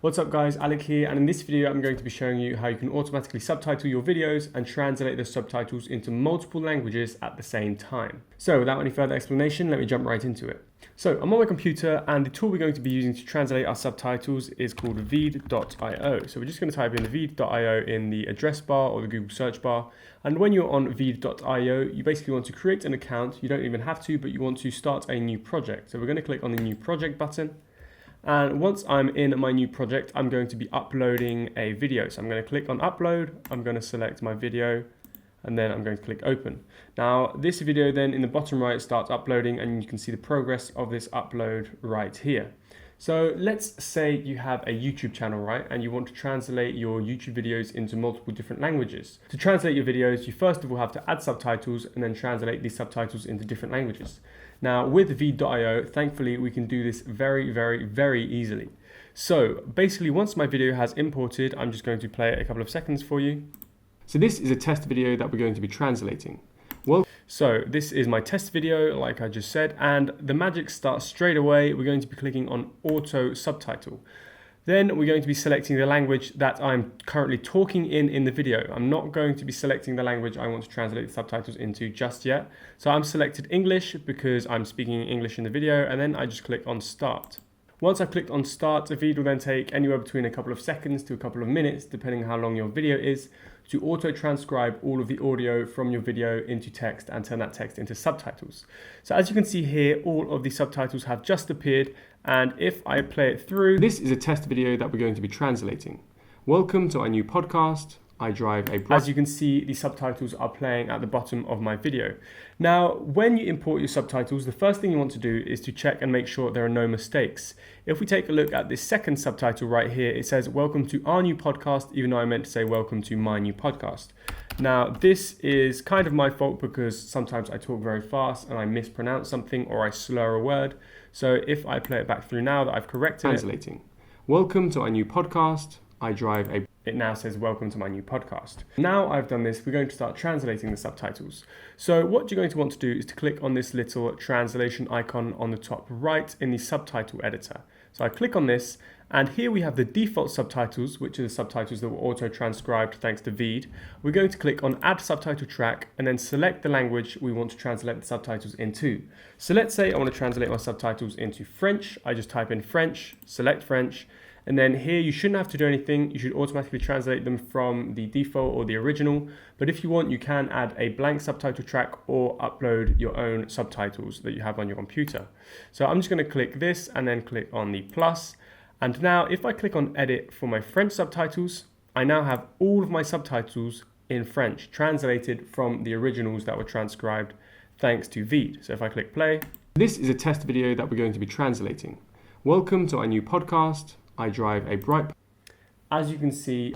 What's up guys, Alec here, and in this video I'm going to be showing you how you can automatically subtitle your videos and translate the subtitles into multiple languages at the same time. So without any further explanation, let me jump right into it. So I'm on my computer and the tool we're going to be using to translate our subtitles is called VEED.io. So we're just going to type in VEED.io in the address bar or the Google search bar. And when you're on VEED.io, you basically want to create an account. You don't even have to, but you want to start a new project. So we're going to click on the new project button. And once I'm in my new project, I'm going to be uploading a video. So I'm going to click on upload, I'm going to select my video, and then I'm going to click open. Now this video then in the bottom right starts uploading and you can see the progress of this upload right here. So let's say you have a YouTube channel, right? And you want to translate your YouTube videos into multiple different languages. To translate your videos, you first of all have to add subtitles and then translate these subtitles into different languages. Now with VEED.io, thankfully we can do this very easily. So basically once my video has imported, I'm just going to play it a couple of seconds for you. So this is a test video that we're going to be translating. So this is my test video, like I just said, and the magic starts straight away. We're going to be clicking on auto subtitle. Then we're going to be selecting the language that I'm currently talking in the video. I'm not going to be selecting the language I want to translate the subtitles into just yet. So I'm selected English because I'm speaking English in the video, and then I just click on start. Once I've clicked on start, the VEED will then take anywhere between a couple of seconds to a couple of minutes, depending on how long your video is, to auto-transcribe all of the audio from your video into text and turn that text into subtitles. So as you can see here, all of the subtitles have just appeared, and if I play it through, this is a test video that we're going to be translating. Welcome to our new podcast. I drive a... As you can see, the subtitles are playing at the bottom of my video. Now, when you import your subtitles, the first thing you want to do is to check and make sure there are no mistakes. If we take a look at this second subtitle right here, it says, welcome to our new podcast, even though I meant to say welcome to my new podcast. Now, this is kind of my fault because sometimes I talk very fast and I mispronounce something or I slur a word. So if I play it back through now that I've corrected Translating. Welcome to our new podcast. I drive a... It now says, welcome to my new podcast. Now I've done this, we're going to start translating the subtitles. So what you're going to want to do is to click on this little translation icon on the top right in the subtitle editor. So I click on this, and here we have the default subtitles, which are the subtitles that were auto-transcribed thanks to VEED. We're going to click on add subtitle track and then select the language we want to translate the subtitles into. So let's say I want to translate my subtitles into French. I just type in French, select French, and then here you shouldn't have to do anything. You should automatically translate them from the default or the original. But if you want, you can add a blank subtitle track or upload your own subtitles that you have on your computer. So I'm just going to click this and then click on the plus. And now if I click on edit for my French subtitles, I now have all of my subtitles in French translated from the originals that were transcribed thanks to VEED. So if I click play. This is a test video that we're going to be translating. Welcome to our new podcast. I drive a bright... As you can see,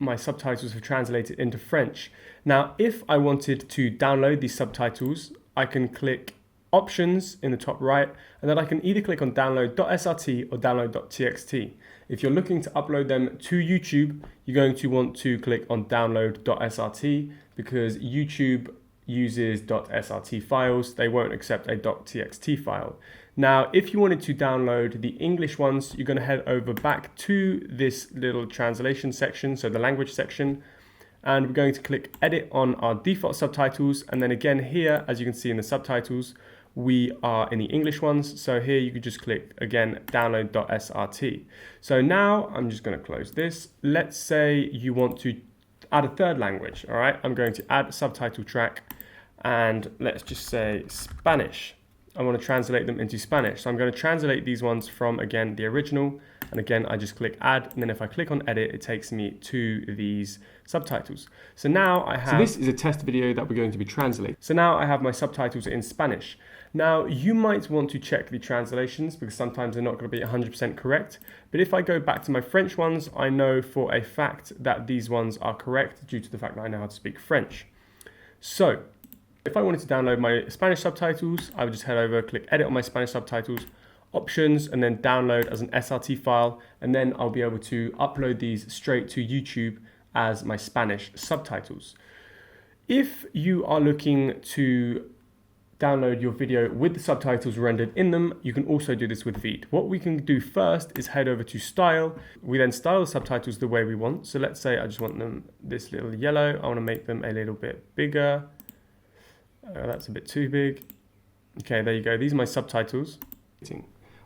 my subtitles have translated into French. Now, if I wanted to download these subtitles, I can click options in the top right, and then I can either click on download.srt or download.txt. If you're looking to upload them to YouTube, you're going to want to click on download.srt because YouTube uses .srt files. They won't accept a .txt file. Now, if you wanted to download the English ones, you're going to head over back to this little translation section, so the language section, and we're going to click edit on our default subtitles. And then again here, as you can see in the subtitles, we are in the English ones. So here you could just click again, download.srt. So now I'm just going to close this. Let's say you want to add a third language. All right, I'm going to add a subtitle track and let's just say Spanish. I want to translate them into Spanish. So I'm going to translate these ones from, again, the original. And again, I just click add. And then if I click on edit, it takes me to these subtitles. So now I have... So this is a test video that we're going to be translating. So now I have my subtitles in Spanish. Now, you might want to check the translations because sometimes they're not going to be 100% correct. But if I go back to my French ones, I know for a fact that these ones are correct due to the fact that I know how to speak French. So if I wanted to download my Spanish subtitles, I would just head over, click edit on my Spanish subtitles, options, and then download as an SRT file. And then I'll be able to upload these straight to YouTube as my Spanish subtitles. If you are looking to download your video with the subtitles rendered in them, you can also do this with VEED. What we can do first is head over to Style. We then style the subtitles the way we want. So let's say I just want them this little yellow. I want to make them a little bit bigger. That's a bit too big. Okay, there you go. These are my subtitles.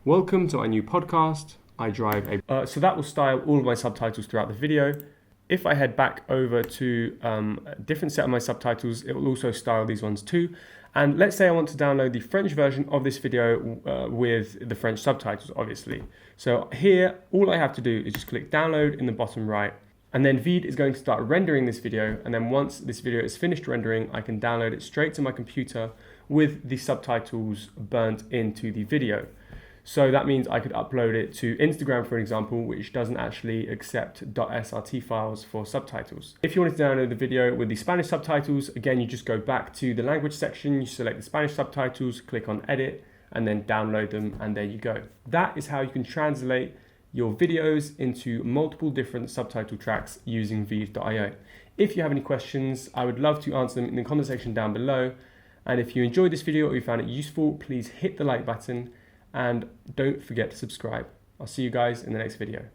Welcome to our new podcast. I drive a... so that will style all of my subtitles throughout the video. If I head back over to a different set of my subtitles, it will also style these ones too. And let's say I want to download the French version of this video with the French subtitles, obviously. So here, all I have to do is just click download in the bottom right. And then VEED is going to start rendering this video. And then once this video is finished rendering, I can download it straight to my computer with the subtitles burnt into the video. So that means I could upload it to Instagram, for example, which doesn't actually accept .srt files for subtitles. If you wanted to download the video with the Spanish subtitles, again, you just go back to the language section, you select the Spanish subtitles, click on edit, and then download them, and there you go. That is how you can translate your videos into multiple different subtitle tracks using VEED.io. If you have any questions, I would love to answer them in the comment section down below. And if you enjoyed this video or you found it useful, please hit the like button and don't forget to subscribe. I'll see you guys in the next video.